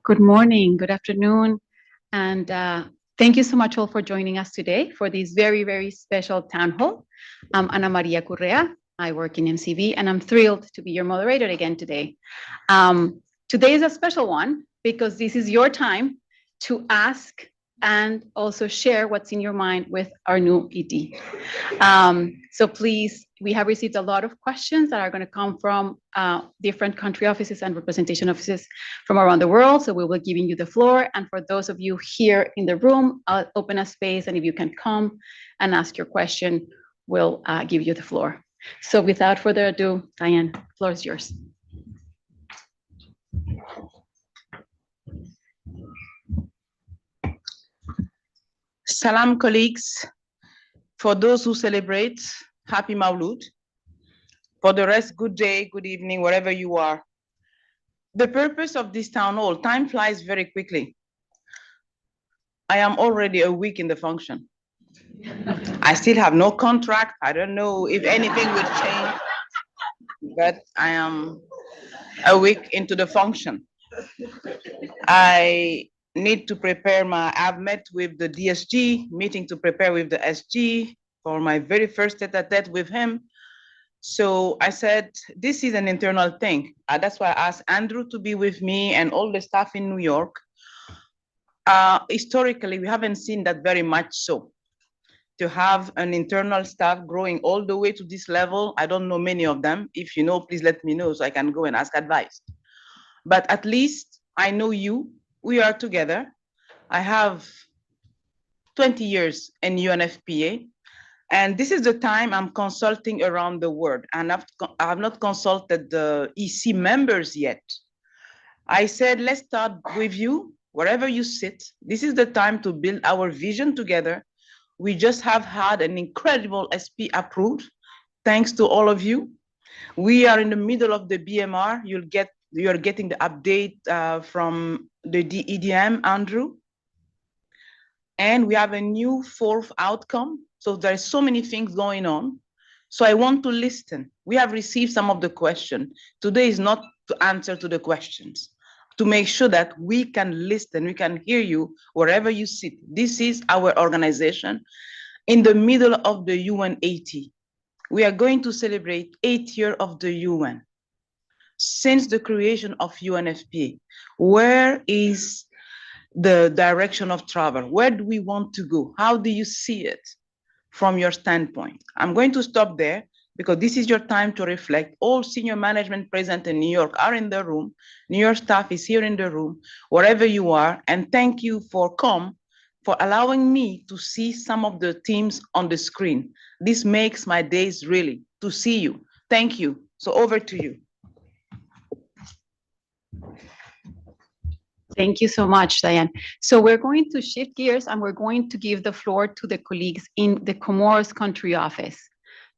Good morning, good afternoon, and thank you so much all for joining us today for this very, very special town hall. I'm Ana Maria Correa. I work in MCV, and I'm thrilled to be your moderator again today. Today is a special one because this is your time to ask and also share what's in your mind with our new ED. So please, we have received a lot of questions that are going to come from different country offices and representation offices from around the world. So we will give you the floor. And for those of you here in the room, I'll open a space. And if you can come and ask your question, we'll give you the floor. So without further ado, Diane, the floor is yours. Salam, colleagues. For those who celebrate, happy Maulud. For the rest, good day, good evening, wherever you are. The purpose of this town hall, time flies very quickly. I am already a week in the function. I still have no contract. I don't know if anything will change, but I am a week into the function. I need to prepare I've met with the DSG, meeting to prepare with the SG for my very first tete-a-tete with him. So I said, this is an internal thing. That's why I asked Andrew to be with me and all the staff in New York. Historically, we haven't seen that very much so. To have an internal staff growing all the way to this level, I don't know many of them. If you know, please let me know so I can go and ask advice. But at least I know you. We are together. I have 20 years in UNFPA, and this is the time I'm consulting around the world, and I have not consulted the EC members yet. I said, let's start with you, wherever you sit. This is the time to build our vision together. We just have had an incredible SP approved, thanks to all of you. We are in the middle of the BMR. You're getting the update from the EDM, Andrew. And we have a new fourth outcome. So there's so many things going on. So I want to listen. We have received some of the questions. Today is not to answer to the questions, to make sure that we can listen, we can hear you wherever you sit. This is our organization in the middle of the UN 80. We are going to celebrate 8 years of the UN. Since the creation of UNFPA, where is the direction of travel? Where do we want to go? How do you see it from your standpoint? I'm going to stop there because this is your time to reflect. All senior management present in New York are in the room. New York staff is here in the room, wherever you are. And thank you for allowing me to see some of the teams on the screen. This makes my days really to see you. Thank you. So over to you. Thank you so much, Diane. So we're going to shift gears and we're going to give the floor to the colleagues in the Comoros country office.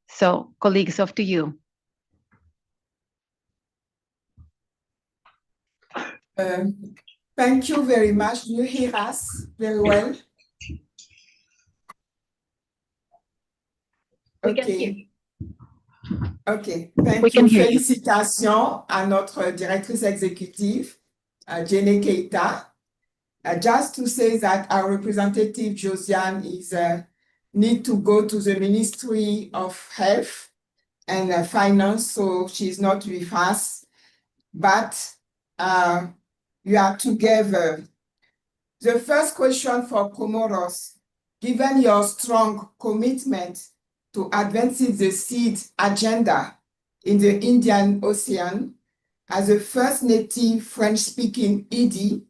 So colleagues, off to you. Thank you very much. Do you hear us very well? Okay. Okay. Thank you. Félicitations à notre directrice exécutive, Jenny Keita. Just to say that our representative, Josiane, is need to go to the Ministry of Health and Finance, so she's not with us. But we are together. The first question for Comoros, given your strong commitment to advancing the seed agenda in the Indian Ocean, as the first native French-speaking ED,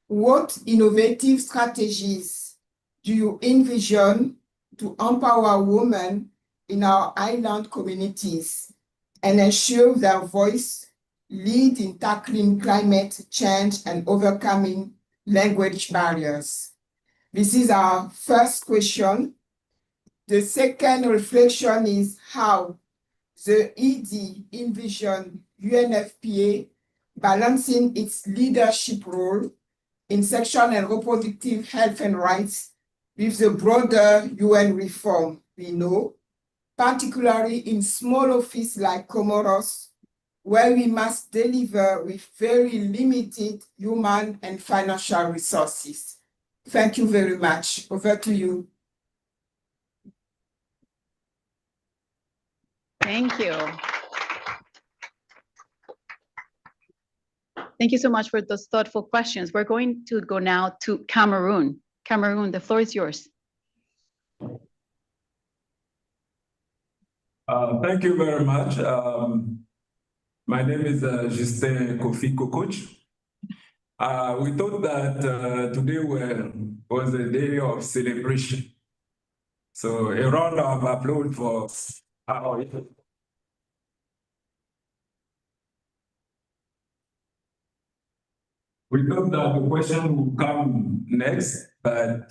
what innovative strategies do you envision to empower women in our island communities and ensure their voice lead in tackling climate change and overcoming language barriers? This is our first question. The second reflection is how the ED envision UNFPA balancing its leadership role in sexual and reproductive health and rights with the broader UN reform we know, particularly in small offices like Comoros, where we must deliver with very limited human and financial resources. Thank you very much. Over to you. Thank you. Thank you so much for those thoughtful questions. We're going to go now to Cameroon. Cameroon, the floor is yours. Thank you very much. My name is Justin Kofi Kokoch. We thought that today was a day of celebration. So a round of applause for our We thought that the question would come next, but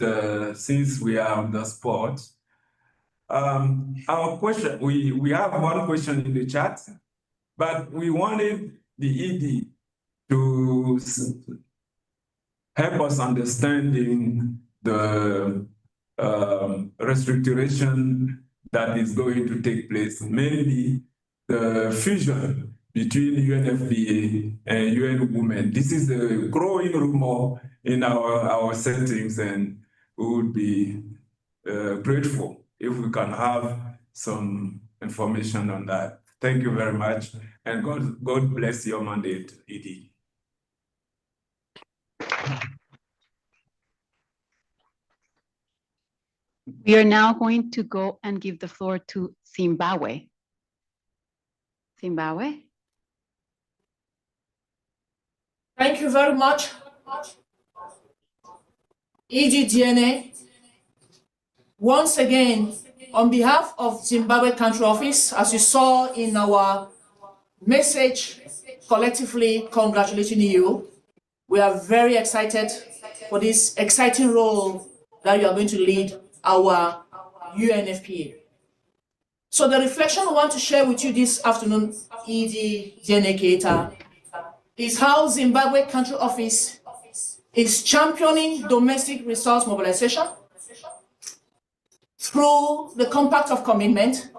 since we are on the spot, our question, we have one question in the chat, but we wanted the ED to help us understanding the restructuration that is going to take place, mainly the fusion between UNFPA and UN Women. This is a growing rumor in our settings, and we would be grateful if we can have some information on that. Thank you very much, and God bless your mandate, ED. We are now going to go and give the floor to Zimbabwe. Zimbabwe? Thank you very much. EGDNA, once again, on behalf of Zimbabwe Country Office, as you saw in our message, collectively congratulating you, we are very excited for this exciting role that you are going to lead our UNFPA. So the reflection I want to share with you this afternoon, EGDNA Keita, is how Zimbabwe Country Office is championing domestic resource mobilization through the Compact of Commitment,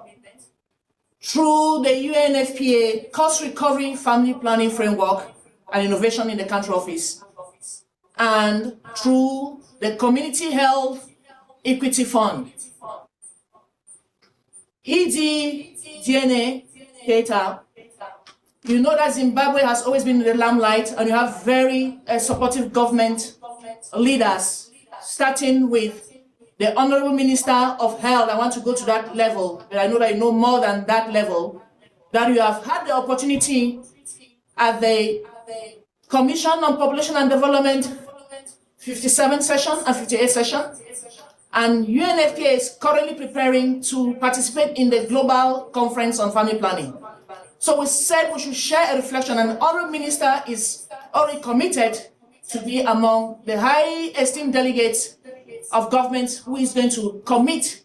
through the UNFPA Cost Recovery Family Planning Framework and Innovation in the Country Office, and through the Community Health Equity Fund. EGDNA Keita, you know that Zimbabwe has always been in the limelight, and you have very supportive government leaders, starting with the Honorable Minister of Health. I want to go to that level, but I know that you know more than that level, that you have had the opportunity at the Commission on Population and Development 57 session and 58 session, and UNFPA is currently preparing to participate in the Global Conference on Family Planning. So we said we should share a reflection, and the Honorable Minister is already committed to be among the high esteemed delegates of government who is going to commit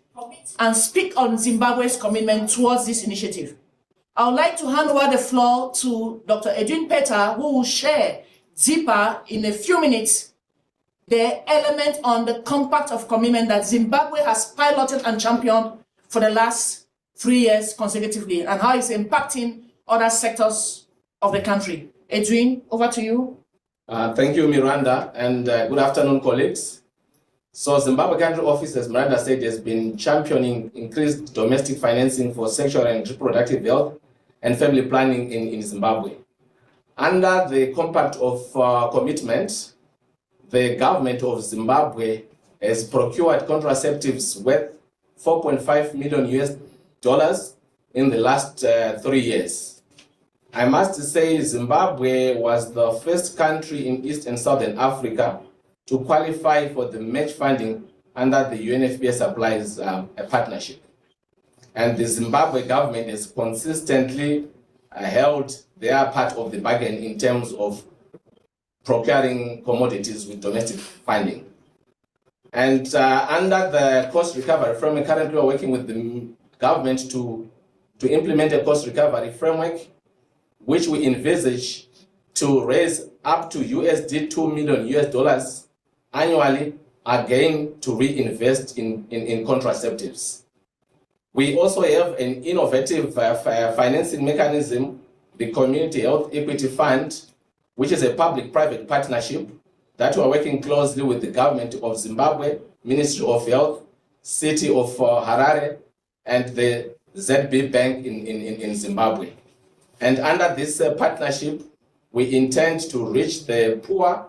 and speak on Zimbabwe's commitment towards this initiative. I would like to hand over the floor to Dr. Edwin Peter, who will share deeper in a few minutes the element on the Compact of Commitment that Zimbabwe has piloted and championed for the last 3 years consecutively, and how it's impacting other sectors of the country. Edwin, over to you. Thank you, Miranda, and good afternoon, colleagues. So Zimbabwe Country Office, as Miranda said, has been championing increased domestic financing for sexual and reproductive health and family planning in Zimbabwe. Under the Compact of Commitment, the government of Zimbabwe has procured contraceptives worth $4.5 million in the last 3 years. I must say Zimbabwe was the first country in East and Southern Africa to qualify for the match funding under the UNFPA Supplies partnership. And the Zimbabwe government has consistently held their part of the bargain in terms of procuring commodities with domestic funding. And under the cost recovery framework, currently we're working with the government to implement a cost recovery framework, which we envisage to raise up to $2 million annually, again to reinvest in contraceptives. We also have an innovative financing mechanism the Community Health Equity Fund, which is a public-private partnership that we are working closely with the government of Zimbabwe, Ministry of Health, City of Harare, and the ZB Bank in Zimbabwe. And under this partnership, we intend to reach the poor,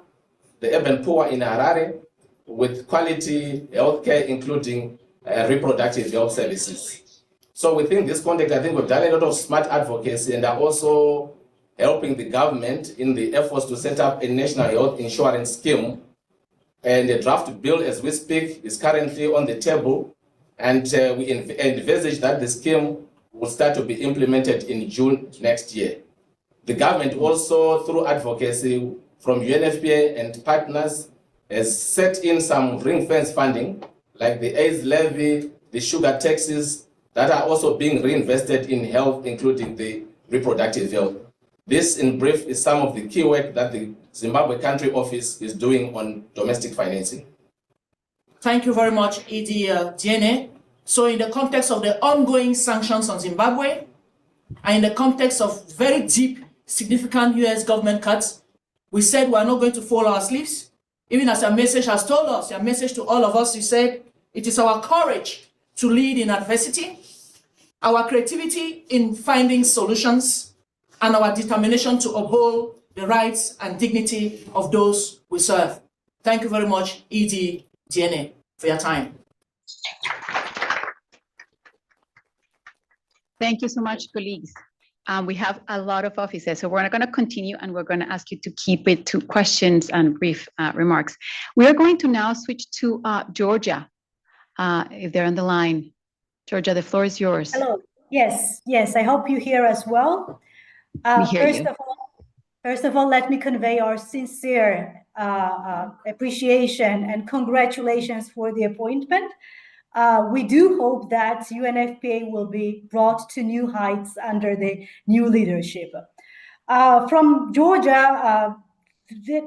the urban poor in Harare, with quality healthcare, including reproductive health services. So within this context, I think we've done a lot of smart advocacy and are also helping the government in the efforts to set up a national health insurance scheme. And the draft bill, as we speak, is currently on the table. And we envisage that the scheme will start to be implemented in June next year. The government also, through advocacy from UNFPA and partners, has set in some ring-fence funding, like the AIDS levy, the sugar taxes, that are also being reinvested in health, including the reproductive health. This, in brief, is some of the key work that the Zimbabwe Country Office is doing on domestic financing. Thank you very much, Edie Diene. So in the context of the ongoing sanctions on Zimbabwe, and in the context of very deep, significant US government cuts, we said we are not going to fall our sleeves. Even as your message has told us, your message to all of us, you said, it is our courage to lead in adversity, our creativity in finding solutions, and our determination to uphold the rights and dignity of those we serve. Thank you very much, Edie Diene, for your time. Thank you so much, colleagues. We have a lot of offices, so we're going to continue and we're going to ask you to keep it to questions and brief remarks. We are going to now switch to Georgia, if they're on the line. Georgia, the floor is yours. Hello. Yes, I hope you hear us well. We hear you. First of all, let me convey our sincere appreciation and congratulations for the appointment. We do hope that UNFPA will be brought to new heights under the new leadership. From Georgia,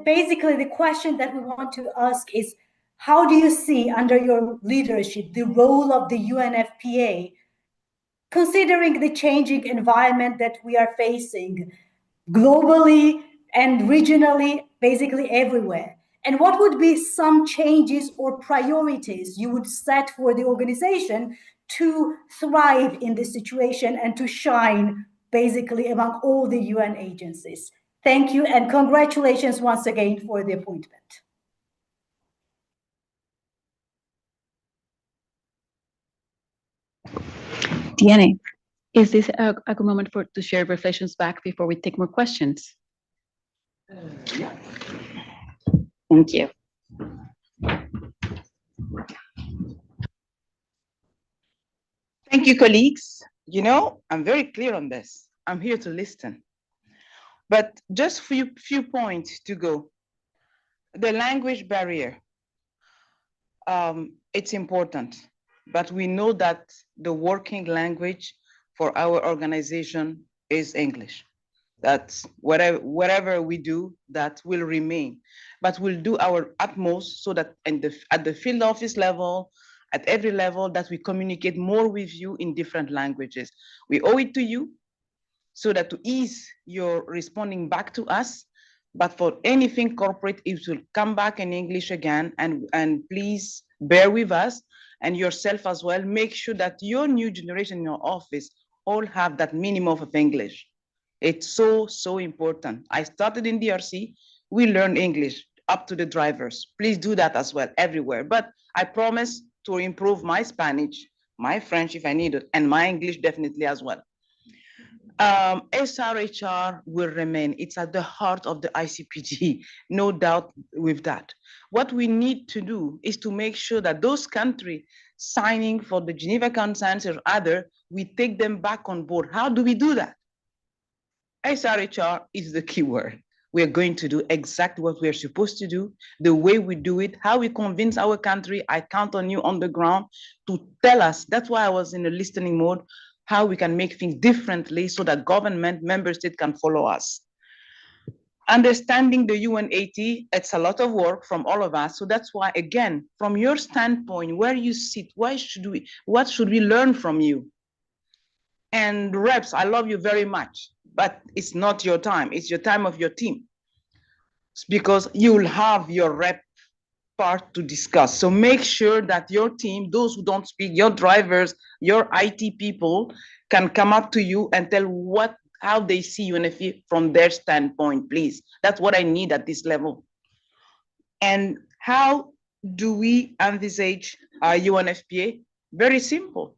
basically the question that we want to ask is, how do you see under your leadership the role of the UNFPA, considering the changing environment that we are facing globally and regionally, basically everywhere? And what would be some changes or priorities you would set for the organization to thrive in this situation and to shine basically among all the UN agencies? Thank you and congratulations once again for the appointment. Diene, is this a good moment to share reflections back before we take more questions? Yeah. Thank you. Thank you, colleagues. You know, I'm very clear on this. I'm here to listen. But just few points to go. The language barrier, it's important, but we know that the working language for our organization is English. That's whatever we do, that will remain. But we'll do our utmost so that at the field office level, at every level, that we communicate more with you in different languages. We owe it to you so that to ease your responding back to us. But for anything corporate, it will come back in English again. And please bear with us and yourself as well. Make sure that your new generation in your office all have that minimum of English. It's so important. I started in DRC. We learn English up to the drivers. Please do that as well everywhere. But I promise to improve my Spanish, my French if I need it, and my English definitely as well. SRHR will remain. It's at the heart of the ICPG, no doubt with that. What we need to do is to make sure that those countries signing for the Geneva Consensus or other, we take them back on board. How do we do that? SRHR is the key word. We're going to do exactly what we're supposed to do, the way we do it, how we convince our country. I count on you on the ground to tell us. That's why I was in a listening mode, how we can make things differently so that government, member state can follow us. Understanding the UN80, it's a lot of work from all of us. So that's why, again, from your standpoint, where you sit, what should we learn from you? And reps, I love you very much. but it's not your time. It's your time of your team. Because you'll have your rep part to discuss. So make sure that your team, those who don't speak, your drivers, your IT people can come up to you and tell how they see UNFPA from their standpoint, please. That's what I need at this level. And how do we envisage UNFPA? Very simple.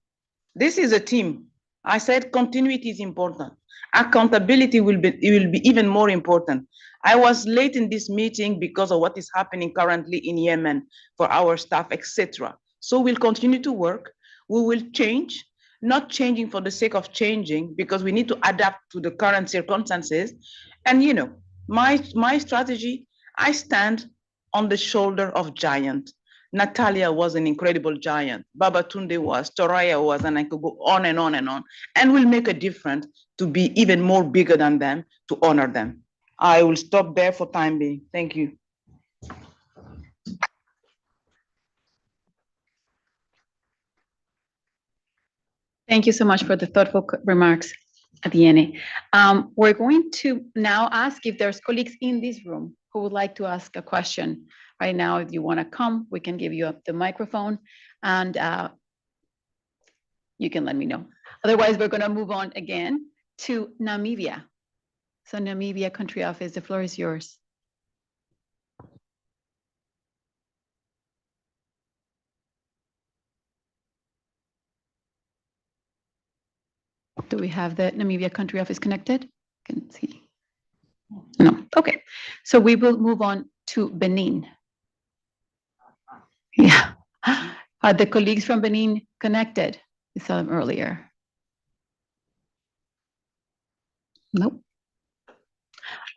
This is a team. I said continuity is important. Accountability will be even more important. I was late in this meeting because of what is happening currently in Yemen for our staff, etc. So we'll continue to work. We will change, not changing for the sake of changing, because we need to adapt to the current circumstances. And my strategy, I stand on the shoulder of giants. Natalia was an incredible giant. Babatunde was, Toraya was, and I could go on and on and on. And we'll make a difference to be even more bigger than them, to honor them. I will stop there for time being. Thank you. Thank you so much for the thoughtful remarks, Adiene. We're going to now ask if there's colleagues in this room who would like to ask a question. Right now, if you want to come, we can give you up the microphone and you can let me know. Otherwise, we're going to move on again to Namibia. So Namibia country office, the floor is yours. Do we have the Namibia country office connected? Can see. No. Okay. So we will move on to Benin. Yeah. Are the colleagues from Benin connected? We saw them earlier. Nope.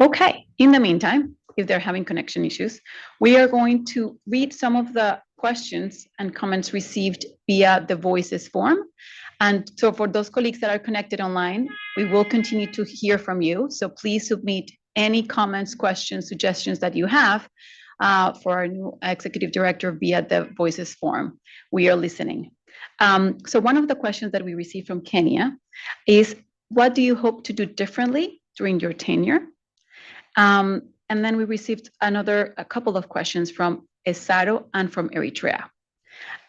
Okay. In the meantime, if they're having connection issues, we are going to read some of the questions and comments received via the Voices form. And so for those colleagues that are connected online, we will continue to hear from you. So please submit any comments, questions, suggestions that you have for our new executive director via the Voices form. We are listening. So one of the questions that we received from Kenya is, what do you hope to do differently during your tenure? And then we received a couple of questions from Esaro and from Eritrea.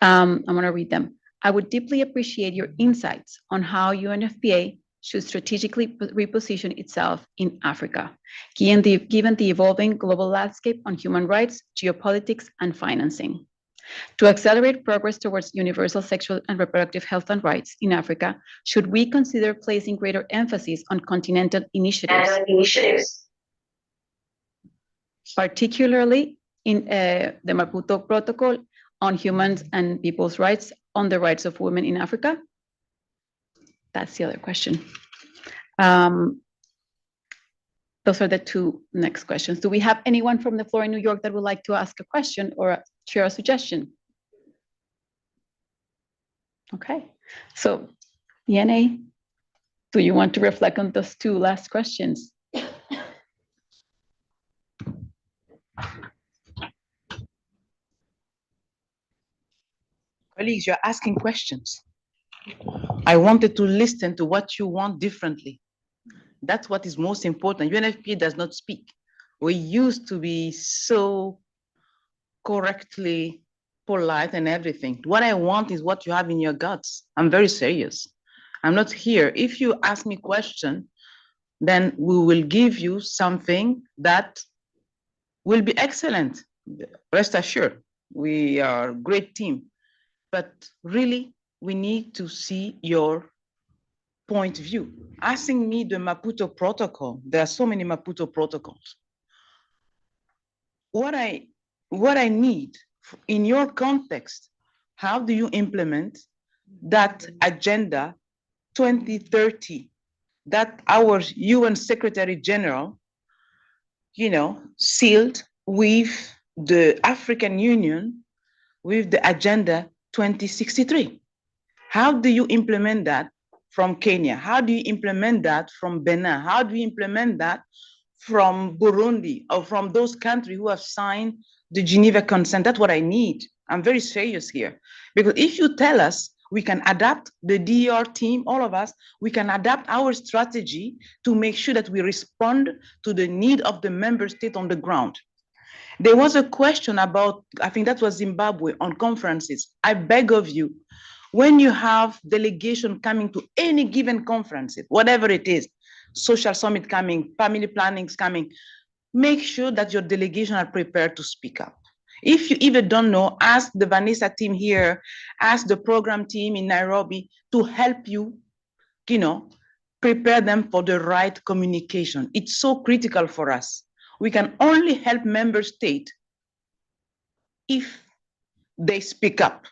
I'm going to read them. I would deeply appreciate your insights on how UNFPA should strategically reposition itself in Africa, given the evolving global landscape on human rights, geopolitics, and financing. To accelerate progress towards universal sexual and reproductive health and rights in Africa, should we consider placing greater emphasis on continental initiatives, particularly in the Maputo Protocol on humans and people's rights, on the rights of women in Africa? That's the other question. Those are the two next questions. Do we have anyone from the floor in New York that would like to ask a question or share a suggestion? Okay, so Yene, do you want to reflect on those two last questions? Colleagues, you're asking questions. I wanted to listen to what you want differently. That's what is most important. UNFPA does not speak. We used to be so correctly polite and everything. What I want is what you have in your guts. I'm very serious. I'm not here. If you ask me a question, then we will give you something that will be excellent. Rest assured, we are a great team. But really, we need to see your point of view. Asking me the Maputo Protocol, there are so many Maputo protocols. What I need in your context, how do you implement that Agenda 2030 that our UN Secretary General, sealed with the African Union with the Agenda 2063? How do you implement that from Kenya? How do you implement that from Benin? How do you implement that from Burundi or from those countries who have signed the Geneva Consent? That's what I need. I'm very serious here. Because if you tell us we can adapt the DER team, all of us, we can adapt our strategy to make sure that we respond to the need of the member state on the ground. There was a question about, I think that was Zimbabwe, on conferences. I beg of you, when you have delegation coming to any given conference, whatever it is, social summit coming, family planning is coming, make sure that your delegation are prepared to speak up. If you even don't know, ask the Vanessa team here, ask the program team in Nairobi to help you, prepare them for the right communication. It's so critical for us. We can only help member states if they speak up.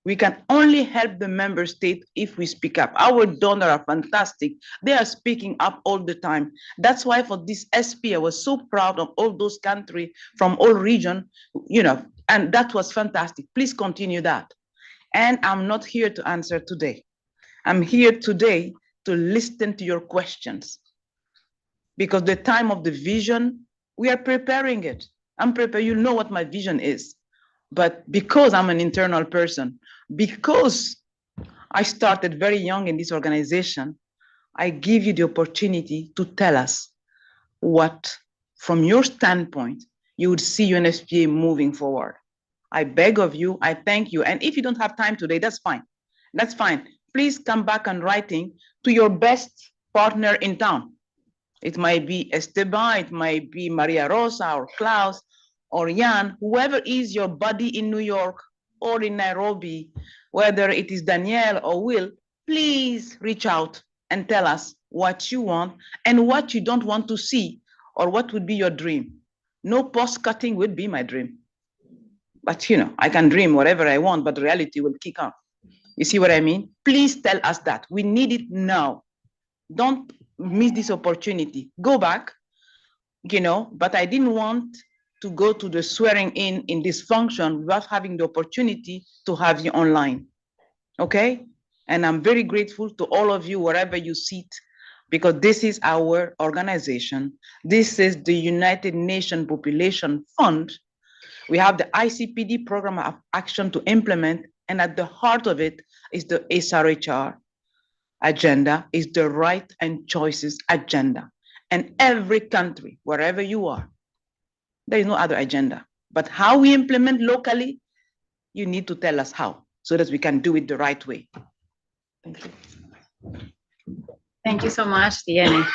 We can only help the member state if we speak up. Our donors are fantastic. They are speaking up all the time. That's why for this SP, I was so proud of all those countries from all regions, and that was fantastic. Please continue that. And I'm not here to answer today. I'm here today to listen to your questions. Because the time of the vision, we are preparing it. I'm prepared, you know what my vision is. But because I'm an internal person, because I started very young in this organization, I give you the opportunity to tell us what, from your standpoint, you would see UNFPA moving forward. I beg of you, I thank you. And if you don't have time today, that's fine. That's fine. Please come back on writing to your best partner in town. It might be Esteban, it might be Maria Rosa or Klaus or Jan, whoever is your buddy in New York or in Nairobi, whether it is Danielle or Will, please reach out and tell us what you want and what you don't want to see, or what would be your dream. No post cutting would be my dream. But I can dream whatever I want, but reality will kick off. You see what I mean? Please tell us that. We need it now. Don't miss this opportunity. Go back, but I didn't want to go to the swearing in this function without having the opportunity to have you online. Okay? And I'm very grateful to all of you, wherever you sit, because this is our organization. This is the United Nations Population Fund. We have the ICPD program of action to implement, and at the heart of it is the SRHR agenda, is the right and choices agenda. And every country, wherever you are, there is no other agenda. But how we implement locally, you need to tell us how, so that we can do it the right way. Thank you. Thank you so much, Diene.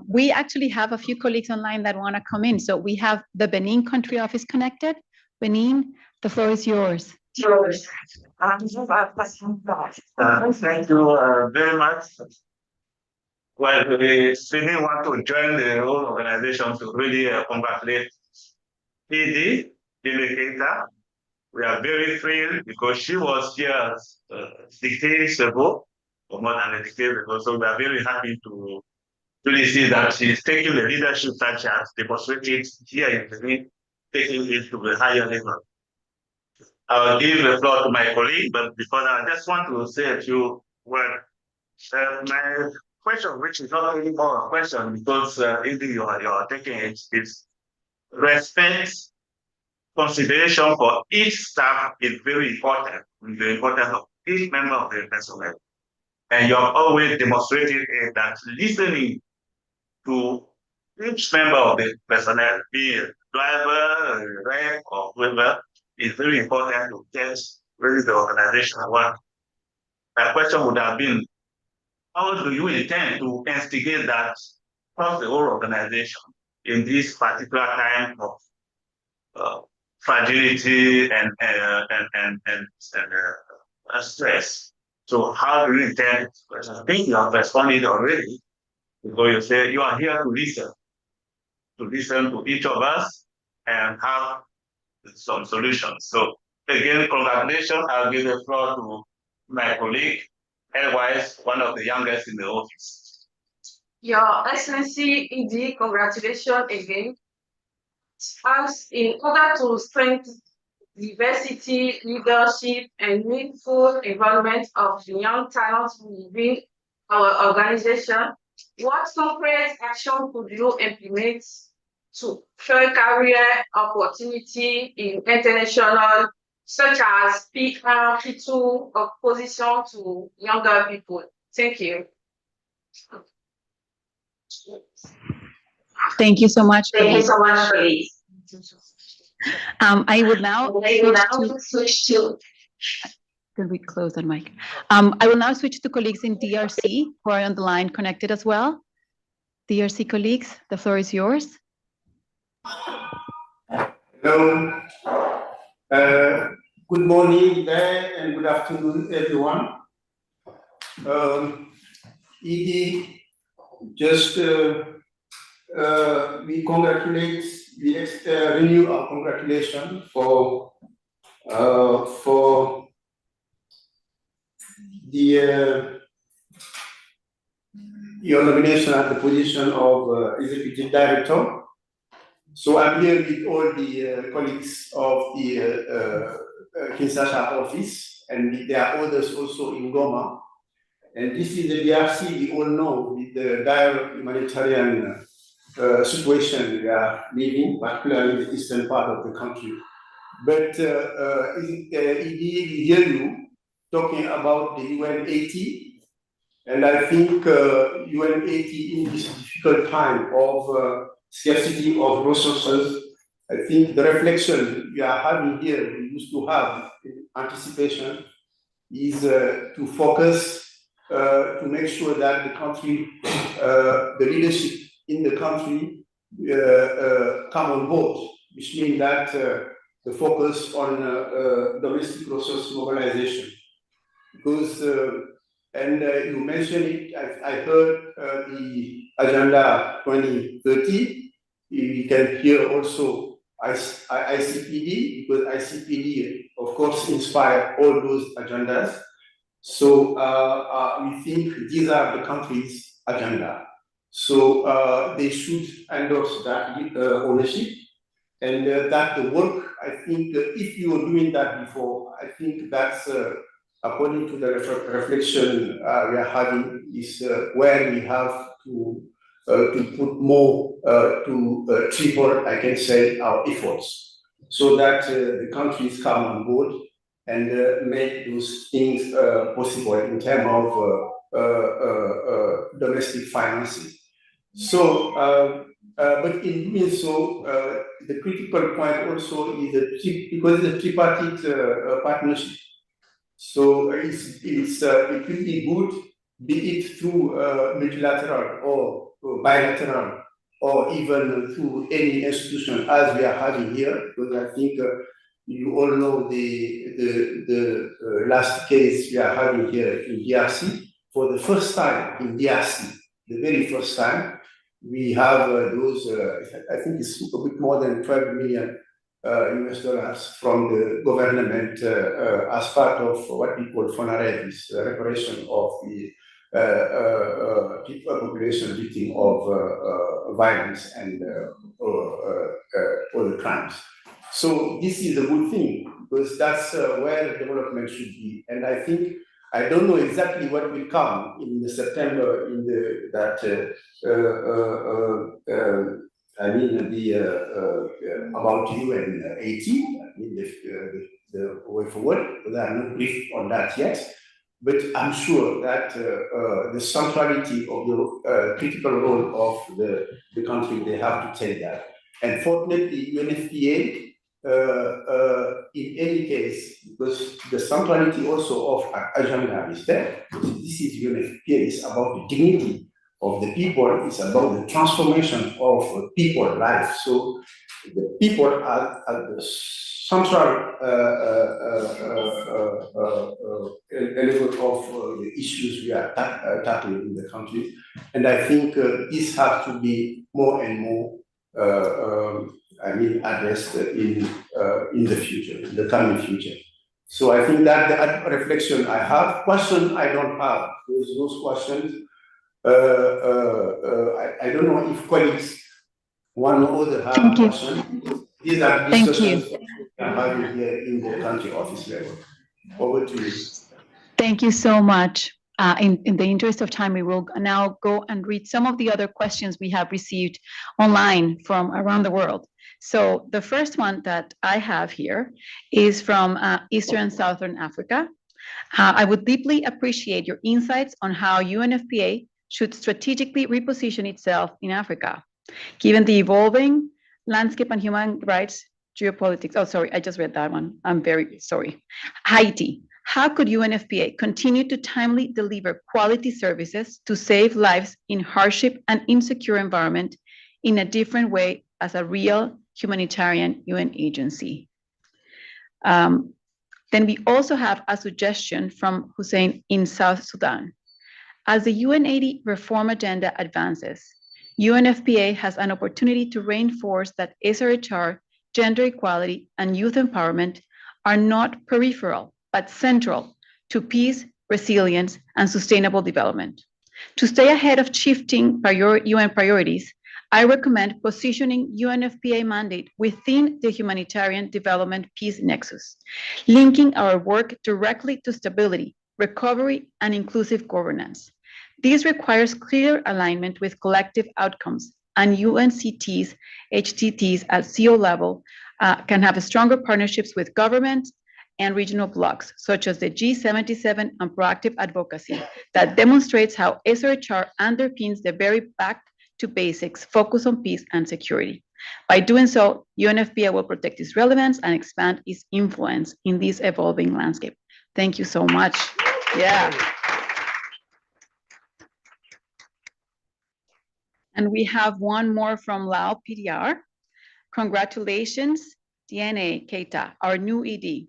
We actually have a few colleagues online that want to come in. So we have the Benin country office connected. Benin, the floor is yours. Sure. Thank you very much. Well, we really want to join the whole organization to really congratulate PD, Keita. We are very thrilled because she was here decades ago, or more than a decade ago. So we are very happy to really see that she's taking the leadership that she has demonstrated here in Benin, taking it to the higher level. I'll give the floor to my colleague, but before that, I just want to say a few words. My question, which is not really more a question, because you are taking it, is respect, consideration for each staff is very important, the importance of each member of the personnel. And you have always demonstrated that listening to each member of the personnel, be it driver, rep, or whoever, is very important to get really the organization work. My question would have been, how do you intend to instigate that across the whole organization in this particular time of fragility and stress? So how do you intend? I think you have responded already, because you say you are here to listen to each of us and have some solutions. So again, congratulations. I'll give the floor to my colleague, otherwise one of the youngest in the office. Your Excellency, ED, congratulations again. As in order to strengthen diversity, leadership, and meaningful involvement of the young talents within our organization, what concrete action could you implement to share career opportunity in international such as PR, P2, of position to younger people. Thank you. Thank you so much. Thank you so much for this. I will now switch to. Can we close that mic? I will now switch to colleagues in DRC who are on the line connected as well. DRC colleagues, the floor is yours. Hello. Good morning there and good afternoon, everyone. Edie, just we congratulate, we renew our congratulations for your nomination at the position of executive director. So I'm here with all the colleagues of the Kinshasa office, and there are others also in Goma. And this is the DRC, we all know, with the dire humanitarian situation we are living, particularly in the eastern part of the country. But we hear you talking about the UN-80, and I think UN-80 in this difficult time of scarcity of resources, I think the reflection we are having here, we used to have in anticipation, is to focus to make sure that the country, the leadership in the country come on board, which means that the focus on domestic resource mobilization. Because, and you mentioned it, I heard the Agenda 2030. We can hear also ICPD, because ICPD, of course, inspired all those agendas. So we think these are the country's agenda. So they should endorse that ownership, and that the work, I think, if you were doing that before, I think that's, according to the reflection we are having, is where we have to put more, to triple, I can say, our efforts, so that the countries come on board and make those things possible in terms of domestic financing. So, but in doing so, the critical point also is because it's a tripartite partnership. So it will be good, be it through multilateral or bilateral, or even through any institution as we are having here, because I think you all know the last case we are having here in DRC. For the first time in DRC, the very first time, we have those, I think it's a bit more than 12 million US dollars from the government as part of what we call FONAREV, reparation of the population victim of violence and other crimes. So this is a good thing, because that's where development should be. And I think, I don't know exactly what will come in September in the I mean the about UN-80, I mean the way forward. There are no brief on that yet, but I'm sure that the centrality of the critical role of the country, they have to take that. And fortunately, UNFPA, in any case, because the centrality also of agenda is there. This is UNFPA, it's about the dignity of the people, it's about the transformation of people life. So the people are the central level of the issues we are tackling in the country. And I think this has to be more and more addressed in the future, in the coming future. So I think that the reflection I have, question I don't have, those questions. I don't know if colleagues, one or other have a question. These are discussions we are having here in the country office level. Over to you. Thank you so much. In the interest of time, we will now go and read some of the other questions we have received online from around the world. So the first one that I have here is from Eastern and Southern Africa. I would deeply appreciate your insights on how UNFPA should strategically reposition itself in Africa, given the evolving landscape and human rights geopolitics. Oh, sorry, I just read that one. I'm very sorry. Haiti. How could UNFPA continue to timely deliver quality services to save lives in hardship and insecure environment in a different way as a real humanitarian UN agency? Then we also have a suggestion from Hussein in South Sudan. As the UN80 reform agenda advances, UNFPA has an opportunity to reinforce that SRHR, gender equality, and youth empowerment are not peripheral, but central to peace, resilience, and sustainable development. To stay ahead of shifting UN priorities, I recommend positioning UNFPA mandate within the humanitarian development peace nexus, linking our work directly to stability, recovery, and inclusive governance. This requires clear alignment with collective outcomes, and UNCTs, HTTs at CO level can have stronger partnerships with governments and regional blocs, such as the G77 and proactive advocacy that demonstrates how SRHR underpins the very back to basics, focus on peace and security. By doing so, UNFPA will protect its relevance and expand its influence in this evolving landscape. Thank you so much. Yeah. And we have one more from Lao PDR. Congratulations, DNA Keita, our new ED.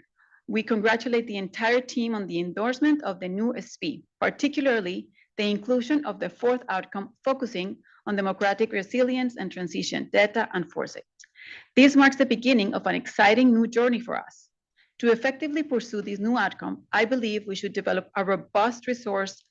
We congratulate the entire team on the endorsement of the new SP, particularly the inclusion of the fourth outcome focusing on democratic resilience and transition, data and foresight. This marks the beginning of an exciting new journey for us. To effectively pursue this new outcome, I believe we should develop a robust resource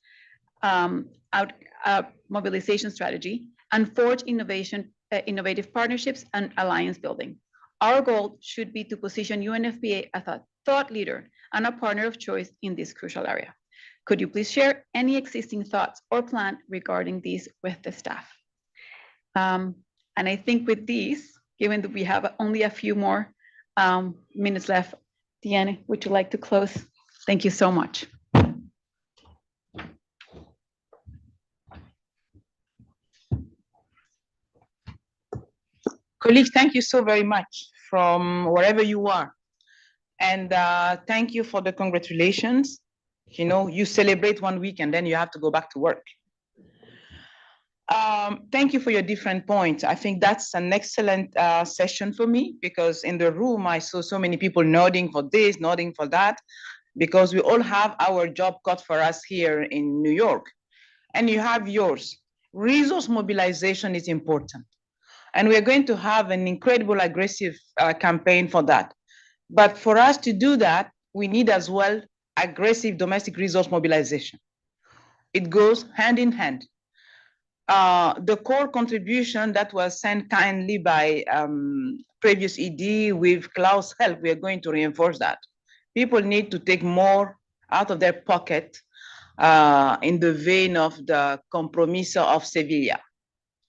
mobilization strategy and forge innovative partnerships and alliance building. Our goal should be to position UNFPA as a thought leader and a partner of choice in this crucial area. Could you please share any existing thoughts or plan regarding this with the staff? And I think with these, given that we have only a few more minutes left, Deanne, would you like to close? Thank you so much. Colleagues, thank you so very much from wherever you are. And thank you for the congratulations. You know, you celebrate 1 week and then you have to go back to work. Thank you for your different points. I think that's an excellent session for me, because in the room, I saw so many people nodding for this, nodding for that, because we all have our job cut for us here in New York, and you have yours. Resource mobilization is important. And we're going to have an incredible aggressive campaign for that. But for us to do that, we need as well aggressive domestic resource mobilization. It goes hand in hand. The core contribution that was sent kindly by previous ED with Klaus' help, we are going to reinforce that. People need to take more out of their pocket in the vein of the Compromiso of Sevilla.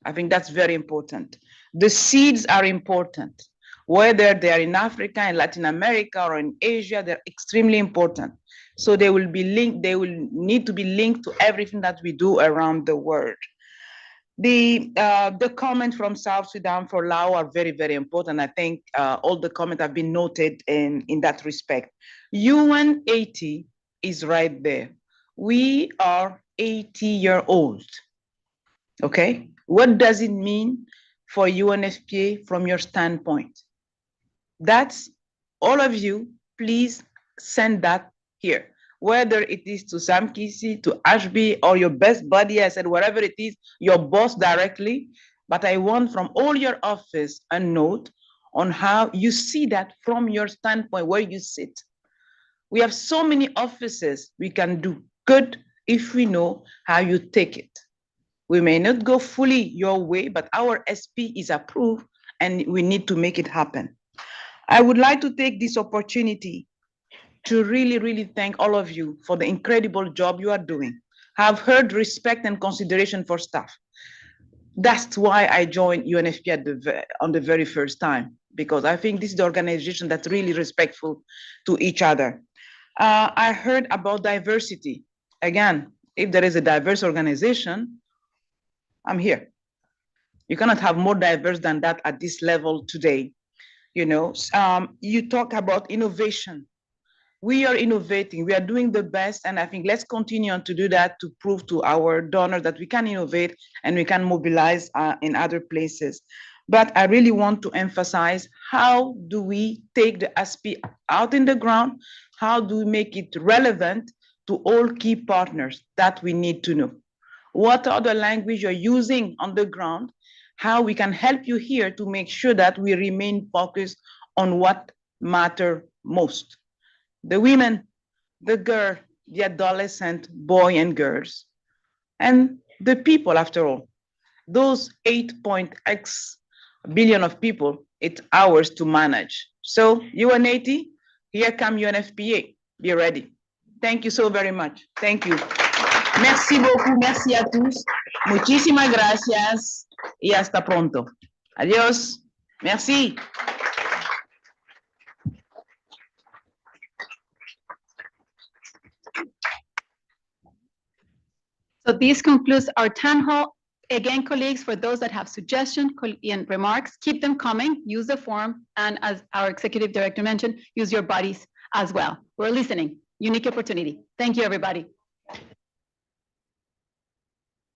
I think that's very important. The seeds are important. Whether they are in Africa, in Latin America, or in Asia, they're extremely important. So they will be linked, they will need to be linked to everything that we do around the world. The comments from South Sudan for Lao are very, very important. I think all the comments have been noted in that respect. UN80 is right there. We are 80-year-old, okay? What does it mean for UNFPA from your standpoint? That's all of you, please send that here. Whether it is to Sam Kisi, to Ashby, or your best buddy, I said, whatever it is, your boss directly. But I want from all your office a note on how you see that from your standpoint, where you sit. We have so many offices we can do good if we know how you take it. We may not go fully your way, but our SP is approved and we need to make it happen. I would like to take this opportunity to really, really thank all of you for the incredible job you are doing. I've heard respect and consideration for staff. That's why I joined UNFPA on the very first time. because I think this is the organization that's really respectful to each other. I heard about diversity. Again, if there is a diverse organization, I'm here. You cannot have more diverse than that at this level today. You know, you talk about innovation. We are innovating, we are doing the best, and I think let's continue on to do that to prove to our donors that we can innovate and we can mobilize in other places. But I really want to emphasize, how do we take the ASP out in the ground? How do we make it relevant to all key partners that we need to know? What are the language you're using on the ground? How we can help you here to make sure that we remain focused on what matter most. The women, the girl, the adolescent, boy and girls, and the people after all. Those 8.x billion of people, it's ours to manage. So UNAT, here come UNFPA, be ready. Thank you so very much. Thank you. Merci beaucoup, merci a tous. Muchísimas gracias y hasta pronto. Adiós. Merci. So this concludes our town hall. Again, colleagues, for those that have suggestions and remarks, keep them coming, use the form, and as our executive director mentioned, use your bodies as well. We're listening. Unique opportunity. Thank you, everybody.